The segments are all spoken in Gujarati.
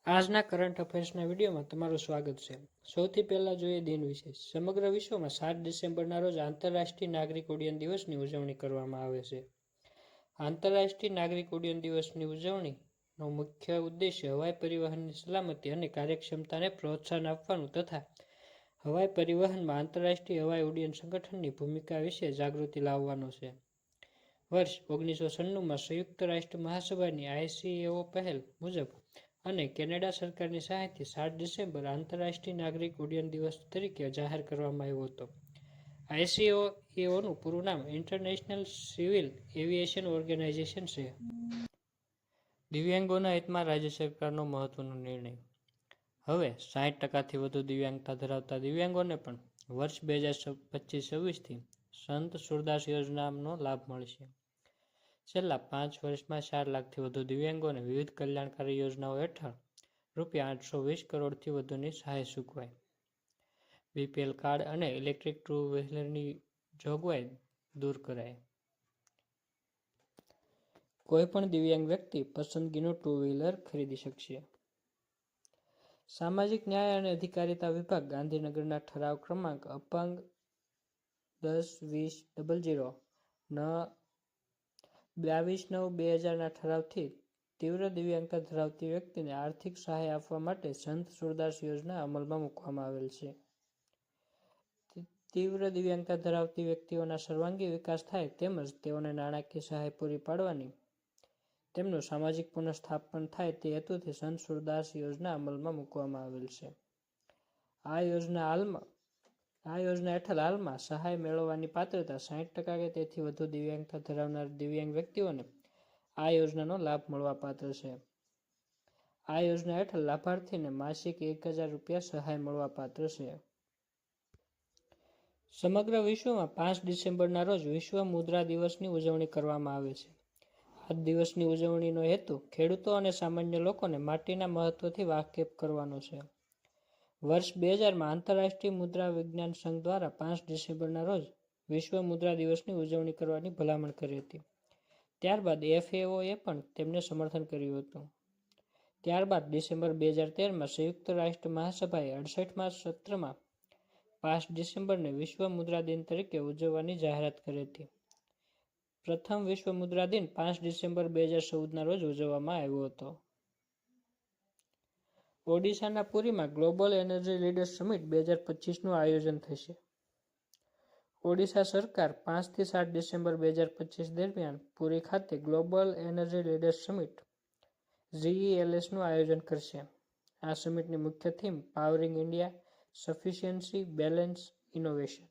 આજના કરંટ અફેર્સના વિડીયોમાં તમારું સ્વાગત છે. સૌથી પહેલાં જોઈએ દિન વિશેષ. સમગ્ર વિશ્વમાં 7 ડિસેમ્બરના રોજ આંતરરાષ્ટ્રીય નાગરિક ઉડ્ડયન દિવસની ઉજવણી કરવામાં આવે છે. આંતરરાષ્ટ્રીય નાગરિક ઉડ્ડયન દિવસની ઉજવણીનો મુખ્ય ઉદ્દેશ્ય હવાઈ પરિવહનની સલામતી અને કાર્યક્ષમતાને પ્રોત્સાહન આપવાનું તથા હવાઈ પરિવહનમાં આંતરરાષ્ટ્રીય હવાઈ ઉડ્ડયન સંગઠનની ભૂમિકા વિશે જાગૃતિ લાવવાનો છે. વર્ષ 1996માં સંયુક્ત રાષ્ટ્ર મહાસભાની ICAO પહેલ મુજબ અને કેનેડા સરકારની સહાયથી 7 ડિસેમ્બર આંતરરાષ્ટ્રીય નાગરિક ઉડ્ડયન દિવસ તરીકે જાહેર કરવામાં આવ્યો હતો. ICAOનું પૂરું નામ ઇન્ટરનેશનલ સિવિલ એવિએશન ઓર્ગેનાઇઝેશન છે. દિવ્યાંગોના હિતમાં રાજ્ય સરકારનો મહત્વનો નિર્ણય. હવે 60% વધુ દિવ્યાંગતા ધરાવતા દિવ્યાંગોને પણ વર્ષ 2025-26થી સંત સુરદાસ યોજનાનો લાભ મળશે. છેલ્લા 5 વર્ષમાં 4 લાખથી વધુ દિવ્યાંગોને વિવિધ કલ્યાણકારી યોજનાઓ હેઠળ ₹820 કરોડથી વધુની સહાય ચૂકવાઈ. BPL કાર્ડ અને ઇલેક્ટ્રિક ટુ વ્હીલરની જોગવાઈ દૂર કરાઈ. કોઈપણ દિવ્યાંગ વ્યક્તિ પસંદગીનું ટુ વ્હીલર ખરીદી શકશે. સામાજિક ન્યાય અને અધિકારિતા વિભાગ ગાંધીનગરના ઠરાવ ક્રમાંક અપંગ 10-20-00 22/9/2000ના ઠરાવથી તીવ્ર દિવ્યાંગતા ધરાવતી વ્યક્તિને આર્થિક સહાય આપવા માટે સંત સુરદાસ યોજના અમલમાં મૂકવામાં આવેલ છે. તીવ્ર દિવ્યાંગતા ધરાવતી વ્યક્તિઓના સર્વાંગી વિકાસ થાય તેમજ તેઓને નાણાકીય સહાય પૂરી પાડવાની તેમનું સામાજિક પુનઃસ્થાપન થાય તે હેતુથી સંત સુરદાસ યોજના અમલમાં મૂકવામાં આવેલ છે. આ યોજના હેઠળ હાલમાં સહાય મેળવવાની પાત્રતા 60% કે તેથી વધુ દિવ્યાંગતા ધરાવનાર દિવ્યાંગ વ્યક્તિઓને આ યોજનાનો લાભ મળવાપાત્ર છે. આ યોજના હેઠળ લાભાર્થીને માસિક ₹1000 સહાય મળવાપાત્ર છે. સમગ્ર વિશ્વમાં 5 ડિસેમ્બરના રોજ વિશ્વ મુદ્રા દિવસની ઉજવણી કરવામાં આવે છે. આ દિવસની ઉજવણીનો હેતુ ખેડૂતો અને સામાન્ય લોકોને માટીના મહત્વથી વાકેફ કરવાનો છે. વર્ષ 2000માં આંતરરાષ્ટ્રીય મુદ્રા વિજ્ઞાન સંઘ દ્વારા 5 ડિસેમ્બરના રોજ વિશ્વ મુદ્રા દિવસની ઉજવણી કરવાની ભલામણ કરી હતી. ત્યારબાદ FAOએ પણ તેમને સમર્થન કર્યું હતું. ત્યારબાદ ડિસેમ્બર 2013માં સંયુક્ત રાષ્ટ્ર મહાસભાએ 68મા સત્રમાં 5 ડિસેમ્બરને વિશ્વ મુદ્રા દિન તરીકે ઉજવવાની જાહેરાત કરી હતી. પ્રથમ વિશ્વ મુદ્રા દિન 5 ડિસેમ્બર 2014ના રોજ ઉજવવામાં આવ્યો હતો. ઓડિશાના પુરીમાં ગ્લોબલ એનર્જી લીડર્સ સમિટ 2025નું આયોજન થશે. ઓડિશા સરકાર 5થી 7 ડિસેમ્બર 2025 દરમિયાન પુરી ખાતે ગ્લોબલ એનર્જી લીડર્સ સમિટ GELSનું આયોજન કરશે. આ સમિટની મુખ્ય theme powering India, sufficiency, balance, innovation.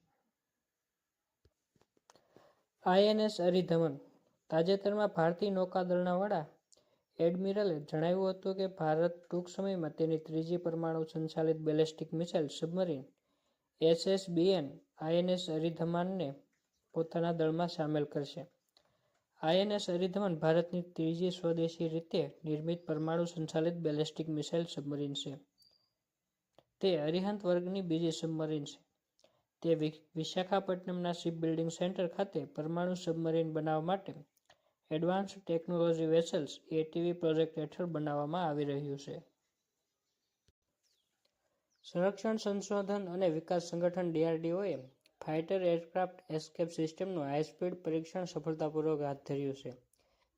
INS અરિધમન. તાજેતરમાં ભારતીય નૌકાદળના વડા એડમિરલે જણાવ્યું હતું કે ભારત ટૂંક સમયમાં તેની ત્રીજી પરમાણુ સંચાલિત ballistic missile submarine SSBN INS અરિધમાનને પોતાના દળમાં સામેલ કરશે. INS અરિધમન ભારતની ત્રીજી સ્વદેશી રીતે નિર્મિત પરમાણુ સંચાલિત બેલેસ્ટિક મિસાઇલ સબમરીન છે. તે અરિહંત વર્ગની બીજી સબમરીન છે. તે વિશાખાપટ્ટનમના શિપબિલ્ડિંગ સેન્ટર ખાતે પરમાણુ સબમરીન બનાવવા માટે advanced technology vessels ATV project હેઠળ બનાવવામાં આવી રહ્યું છે. સંરક્ષણ સંશોધન અને વિકાસ સંગઠન DRDOએ ફાઇટર એરક્રાફ્ટ એસ્કેપ સિસ્ટમનું હાઈસ્પીડ પરીક્ષણ સફળતાપૂર્વક હાથ ધર્યું છે,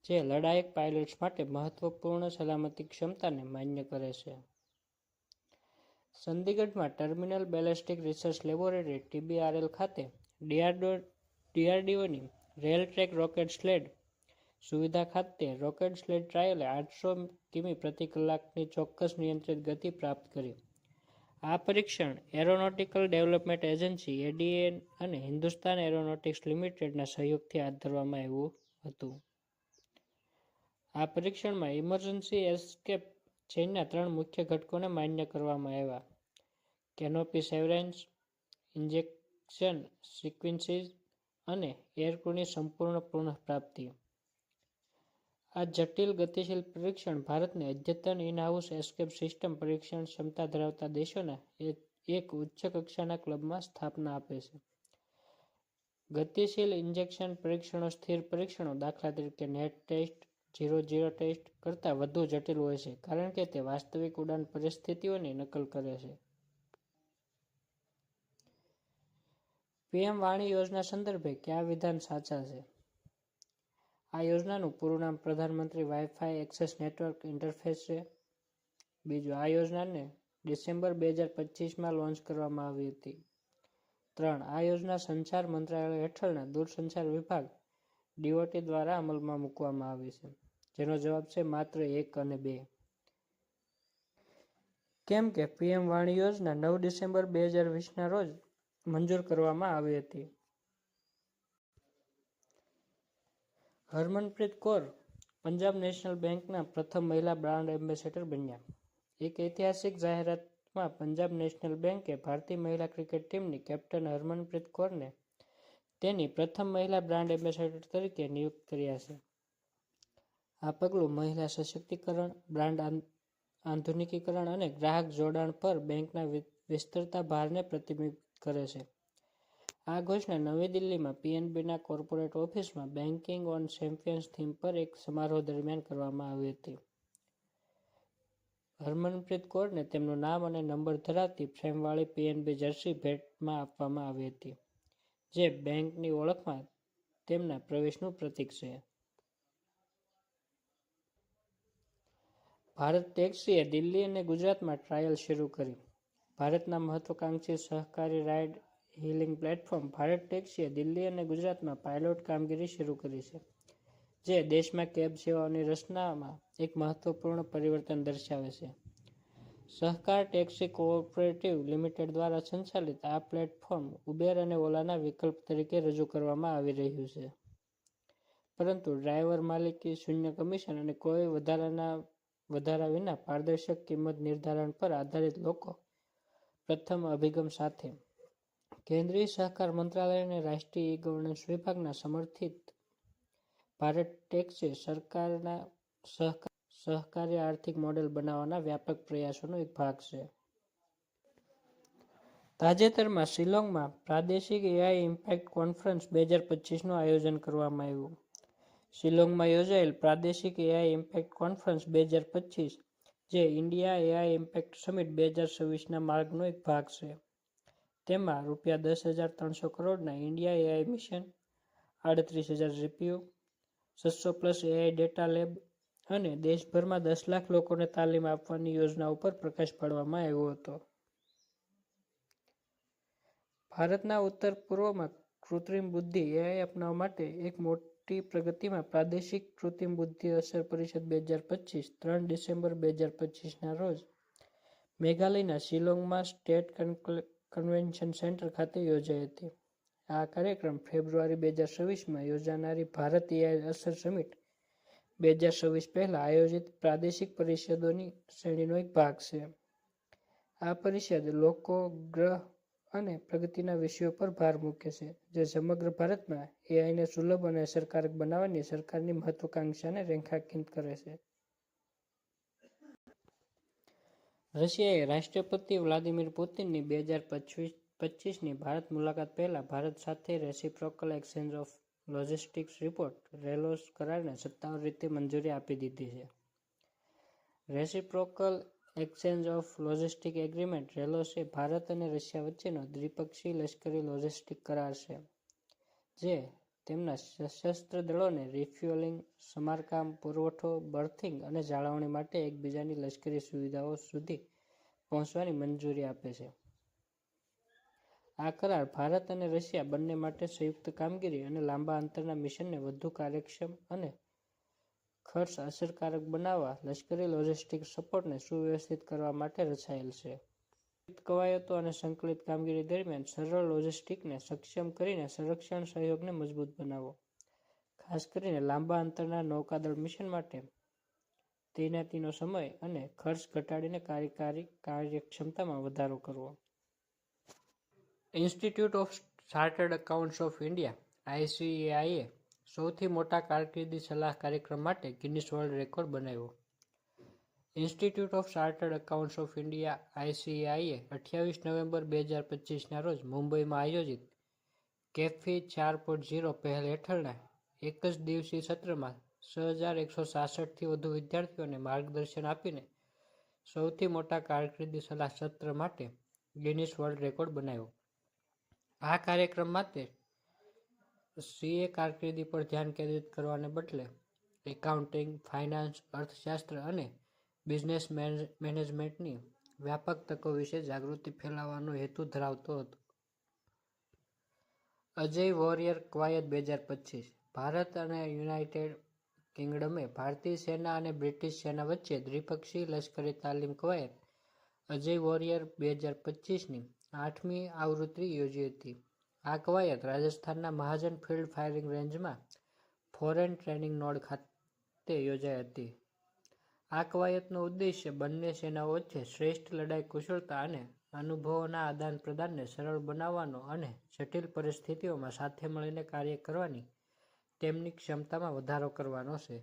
જે લડાયક પાયલટ્સ માટે મહત્વપૂર્ણ સલામતી ક્ષમતાને માન્ય કરે છે. ચંદીગઢમાં terminal ballistic research laboratory TBRL ખાતે DRDOની રેલ ટ્રેક રોકેટ સ્લેડ સુવિધા ખાતે રોકેટ સ્લેડ ટ્રાયલે 800 કિમી પ્રતિ કલાકની ચોક્કસ નિયંત્રિત ગતિ પ્રાપ્ત કરી. આ પરીક્ષણ એરોનોટિકલ ડેવલપમેન્ટ એજન્સી ADA અને હિન્દુસ્તાન એરોનોટિક્સ લિમિટેડના સહયોગથી હાથ ધરવામાં આવ્યું હતું. આ પરીક્ષણમાં ઇમરજન્સી એસ્કેપ ચેઇનના 3 મુખ્ય ઘટકોને માન્ય કરવામાં આવ્યા: કેનોપી સેવરાન્સ, ઇન્જેક્શન સિક્વન્સીસ અને એરક્રૂની સંપૂર્ણ પુનઃપ્રાપ્તિ. આ જટિલ ગતિશીલ પરીક્ષણ ભારતને અદ્યતન ઇન-હાઉસ એસ્કેપ સિસ્ટમ પરીક્ષણ ક્ષમતા ધરાવતા દેશોના એક ઉચ્ચ કક્ષાના ક્લબમાં સ્થાપના આપે છે. ગતિશીલ ઇન્જેક્શન પરીક્ષણો સ્થિર પરીક્ષણો, દાખલા તરીકે નેટ ટેસ્ટ, 0-0 ટેસ્ટ કરતાં વધુ જટિલ હોય છે કારણ કે તે વાસ્તવિક ઉડાન પરિસ્થિતિઓની નકલ કરે છે. પીએમ વાણી યોજના સંદર્ભે કયા વિધાન સાચા છે? આ યોજનાનું પૂરું નામ પ્રધાનમંત્રી વાઈફાઈ એક્સેસ નેટવર્ક ઇન્ટરફેસ છે. બીજું, આ યોજનાને ડિસેમ્બર 2025માં લોન્ચ કરવામાં આવી હતી. 3. આ યોજના સંચાર મંત્રાલય હેઠળના દૂરસંચાર વિભાગ DOT દ્વારા અમલમાં મૂકવામાં આવી છે. જેનો જવાબ છે માત્ર 1 અને 2. કેમ કે પીએમ વાણી યોજના 9 ડિસેમ્બર 2020ના રોજ મંજૂર કરવામાં આવી હતી. હરમનપ્રીત કૌર પંજાબ નેશનલ બેંકના પ્રથમ મહિલા બ્રાન્ડ એમ્બેસેડર બન્યા. એક ઐતિહાસિક જાહેરાતમાં પંજાબ નેશનલ બેંકે ભારતીય મહિલા ક્રિકેટ ટીમની કેપ્ટન હરમનપ્રીત કૌરને તેની પ્રથમ મહિલા બ્રાન્ડ એમ્બેસેડર તરીકે નિયુક્ત કર્યા છે. આ પગલું મહિલા સશક્તિકરણ, બ્રાન્ડ આધુનિકીકરણ અને ગ્રાહક જોડાણ પર બેંકના વિસ્તરતા ભારને પ્રતિબિંબિત કરે છે. આ ઘોષણા નવી દિલ્હીમાં પીએનબીના કોર્પોરેટ ઓફિસમાં બેન્કિંગ ઓન ચેમ્પિયન્સ થીમ પર એક સમારોહ દરમિયાન કરવામાં આવી હતી. હરમનપ્રીત કૌરને તેમનું નામ અને નંબર ધરાવતી ફ્રેમવાળી પીએનબી જર્સી ભેટમાં આપવામાં આવી હતી, જે બેંકની ઓળખમાં તેમના પ્રવેશનું પ્રતીક છે. ભારત ટેક્સીએ દિલ્હી અને ગુજરાતમાં ટ્રાયલ શરૂ કરી. ભારતના મહત્વાકાંક્ષી સહકારી રાઇડ હેલિંગ પ્લેટફોર્મ ભારત ટેક્સીએ દિલ્હી અને ગુજરાતમાં પાયલોટ કામગીરી શરૂ કરી છે, જે દેશમાં કેબ સેવાઓની રચનામાં એક મહત્વપૂર્ણ પરિવર્તન દર્શાવે છે. સહકાર ટેક્સી કોઓપરેટિવ લિમિટેડ દ્વારા સંચાલિત આ પ્લેટફોર્મ ઉબેર અને ઓલાના વિકલ્પ તરીકે રજૂ કરવામાં આવી રહ્યું છે, પરંતુ ડ્રાઈવર માલિકી, શૂન્ય કમિશન અને કોઈ વધારા વિના પારદર્શક કિંમત નિર્ધારણ પર આધારિત લોકો પ્રથમ અભિગમ સાથે. કેન્દ્રીય સહકાર મંત્રાલય અને રાષ્ટ્રીય ઈ-ગવર્નન્સ વિભાગના સમર્થિત ભારત ટેક્સી સરકારના સહકારી આર્થિક મોડેલ બનાવવાના વ્યાપક પ્રયાસોનો એક ભાગ છે. તાજેતરમાં શિલોંગમાં પ્રાદેશિક એઆઈ ઇમ્પેક્ટ કોન્ફરન્સ 2025નું આયોજન કરવામાં આવ્યું. શિલોંગમાં યોજાયેલ પ્રાદેશિક એઆઈ ઇમ્પેક્ટ કોન્ફરન્સ 2025, જે ઇન્ડિયા એઆઈ ઇમ્પેક્ટ સમિટ 2026ના માર્ગનો એક ભાગ છે, તેમાં ₹10,300 કરોડના India AI mission, 38,000 GPU, 600+ AI data lab અને દેશભરમાં 10 લાખ લોકોને તાલીમ આપવાની યોજના ઉપર પ્રકાશ પાડવામાં આવ્યો હતો. ભારતના ઉત્તર પૂર્વમાં કૃત્રિમ બુદ્ધિ એઆઈ અપનાવવા માટે એક મોટી પ્રગતિમાં પ્રાદેશિક કૃત્રિમ બુદ્ધિ અસર પરિષદ 2025 3 ડિસેમ્બર 2025ના રોજ મેઘાલયના શિલોંગમાં સ્ટેટ કન્વેન્શન સેન્ટર ખાતે યોજાઈ હતી. આ કાર્યક્રમ ફેબ્રુઆરી 2026માં યોજાનારી ભારત એઆઈ અસર સમિટ 2026 પહેલા આયોજિત પ્રાદેશિક પરિષદોની શ્રેણીનો એક ભાગ છે. આ પરિષદ લોકો, ગ્રહ અને પ્રગતિના વિષયો પર ભાર મૂકે છે, જે સમગ્ર ભારતમાં એઆઈને સુલભ અને અસરકારક બનાવવાની સરકારની મહત્વાકાંક્ષાને રેખાંકિત કરે છે. રશિયાએ રાષ્ટ્રપતિ વ્લાદિમીર પુતિનની 2025ની ભારત મુલાકાત પહેલા ભારત સાથે reciprocal exchange of logistics report (રેલોસ) કરારને સત્તાવાર રીતે મંજૂરી આપી દીધી છે. Reciprocal exchange of logistics agreement (રેલોસ) એ ભારત અને રશિયા વચ્ચેનો દ્વિપક્ષીય લશ્કરી લોજિસ્ટિક કરાર છે, જે તેમના સશસ્ત્ર દળોને રિફ્યુઅલિંગ, સમારકામ, પુરવઠો, બર્થિંગ અને જાળવણી માટે એકબીજાની લશ્કરી સુવિધાઓ સુધી પહોંચવાની મંજૂરી આપે છે. આ કરાર ભારત અને રશિયા બંને માટે સંયુક્ત કામગીરી અને લાંબા અંતરના મિશનને વધુ કાર્યક્ષમ અને ખર્ચ અસરકારક બનાવવા લશ્કરી લોજિસ્ટિક્સ સપોર્ટને સુવ્યવસ્થિત કરવા માટે રચાયેલ છે. સંયુક્ત કવાયતો અને સંકલિત કામગીરી દરમિયાન સરળ લોજિસ્ટિક્સને સક્ષમ કરીને સંરક્ષણ સહયોગને મજબૂત બનાવવો, ખાસ કરીને લાંબા અંતરના નૌકાદળ મિશન માટે તૈનાતીનો સમય અને ખર્ચ ઘટાડીને કાર્યકારી કાર્યક્ષમતામાં વધારો કરવો. Institute of chartered accountants of India (ICAI) એ સૌથી મોટા કારકિર્દી સલાહ કાર્યક્રમ માટે ગિનિસ વર્લ્ડ રેકોર્ડ બનાવ્યો. Institute of chartered accountants of India (ICAI) એ 28 નવેમ્બર 2025ના રોજ મુંબઈમાં આયોજિત કેફી 4.0 પહેલ હેઠળના એક જ દિવસીય સત્રમાં 6166થી વધુ વિદ્યાર્થીઓને માર્ગદર્શન આપીને સૌથી મોટા કારકિર્દી સલાહ સત્ર માટે ગિનિસ વર્લ્ડ રેકોર્ડ બનાવ્યો. આ કાર્યક્રમ માટે સીએ કારકિર્દી પર ધ્યાન કેન્દ્રિત કરવાને બદલે એકાઉન્ટિંગ, ફાઇનાન્સ, અર્થશાસ્ત્ર અને બિઝનેસ મેનેજમેન્ટની વ્યાપક તકો વિશે જાગૃતિ ફેલાવવાનો હેતુ ધરાવતો હતો. અજય વોરિયર કવાયત 2025 ભારત અને યુનાઇટેડ કિંગડમે ભારતીય સેના અને બ્રિટિશ સેના વચ્ચે દ્વિપક્ષીય લશ્કરી તાલીમ કવાયત અજય વોરિયર 2025ની 8મી આવૃત્તિ યોજી હતી. આ કવાયત રાજસ્થાનના મહાજન ફિલ્ડ ફાયરિંગ રેન્જમાં ફોરેન ટ્રેનિંગ નોડ ખાતે યોજાઈ હતી. આ કવાયતનો ઉદ્દેશ્ય બંને સેનાઓ વચ્ચે શ્રેષ્ઠ લડાઈ કુશળતા અને અનુભવોના આદાનપ્રદાનને સરળ બનાવવાનો અને જટિલ પરિસ્થિતિઓમાં સાથે મળીને કાર્ય કરવાની તેમની ક્ષમતામાં વધારો કરવાનો છે.